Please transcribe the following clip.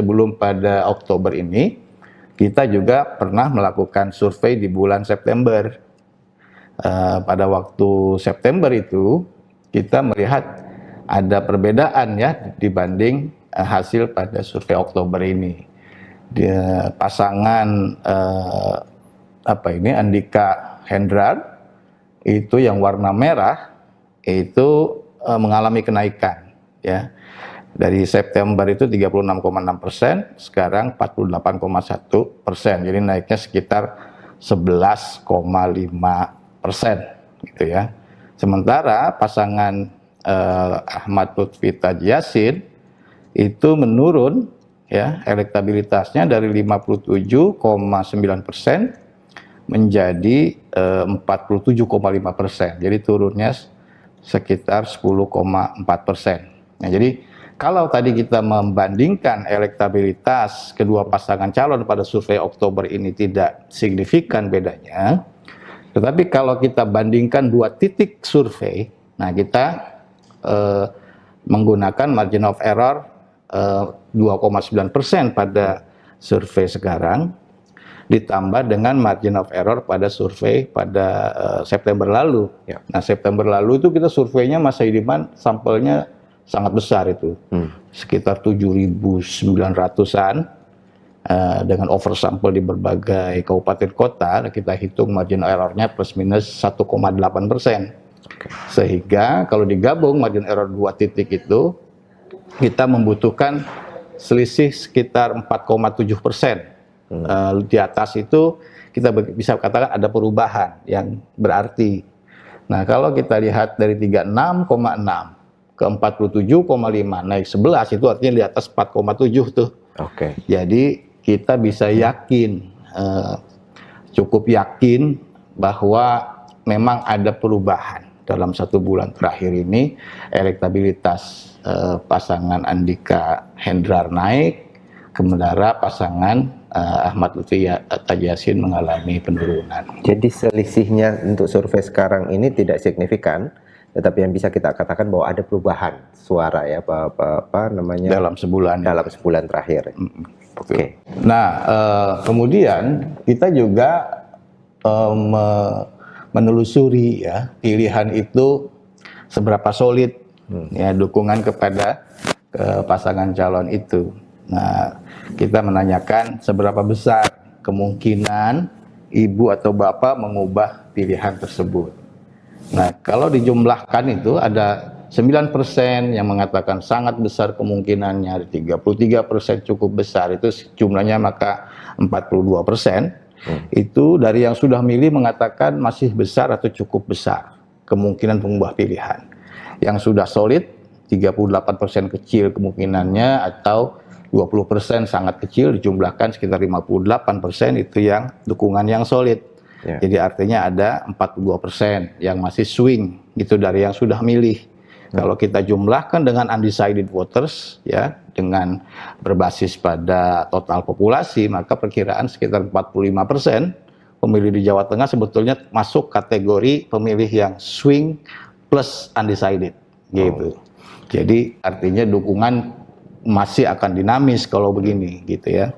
sebelum pada Oktober ini, kita juga pernah melakukan survei di bulan September. Pada waktu September itu, kita melihat ada perbedaan ya dibanding hasil pada survei Oktober ini. Pasangan Andika Hendrar itu yang warna merah itu mengalami kenaikan ya. Dari September itu 36,6%, sekarang 48,1%. Jadi naiknya sekitar 11,5% gitu ya. Sementara pasangan Ahmad Lutfi Taji Yassin itu menurun ya, elektabilitasnya dari 57,9% menjadi 47,5%. Jadi turunnya sekitar 10,4%. Nah, jadi kalau tadi kita membandingkan elektabilitas kedua pasangan calon pada survei Oktober ini tidak signifikan bedanya, tetapi kalau kita bandingkan dua titik survei, nah kita menggunakan margin of error 2,9% pada survei sekarang, ditambah dengan margin of error pada survei pada September lalu. Ya. Nah, September lalu itu kita surveinya Mas Saidiman sampelnya sangat besar itu, sekitar 7.900-an dengan oversample di berbagai kabupaten kota. Kita hitung margin errornya plus minus 1,8%. Sehingga kalau digabung margin error dua titik itu, kita membutuhkan selisih sekitar 4,7%. Di atas itu kita bisa katakan ada perubahan yang berarti. Nah, kalau kita lihat dari 36,6 ke 47,5 naik 11, itu artinya di atas 4,7 tuh. Oke. Jadi kita bisa yakin, cukup yakin bahwa memang ada perubahan dalam 1 bulan terakhir ini. Elektabilitas pasangan Andika Hendrar naik, sementara pasangan Ahmad Lutfi Taji Yassin mengalami penurunan. Jadi selisihnya untuk survei sekarang ini tidak signifikan, tetapi yang bisa kita katakan bahwa ada perubahan suara ya, apa namanya, dalam sebulan terakhir. Oke. Nah, kemudian kita juga menelusuri ya pilihan itu seberapa solid ya dukungan kepada pasangan calon itu. Nah, kita menanyakan seberapa besar kemungkinan ibu atau bapak mengubah pilihan tersebut. Nah, kalau dijumlahkan itu ada 9% yang mengatakan sangat besar kemungkinannya, 33% cukup besar, itu jumlahnya maka 42%. Itu dari yang sudah milih mengatakan masih besar atau cukup besar kemungkinan mengubah pilihan. Yang sudah solid 38% kecil kemungkinannya, atau 20% sangat kecil, dijumlahkan sekitar 58% itu yang dukungan yang solid. Ya. Jadi artinya ada 42% yang masih swing gitu dari yang sudah milih. Kalau kita jumlahkan dengan undecided voters ya, dengan berbasis pada total populasi, maka perkiraan sekitar 45% pemilih di Jawa Tengah sebetulnya masuk kategori pemilih yang swing plus undecided gitu. Jadi artinya dukungan masih akan dinamis kalau begini gitu ya.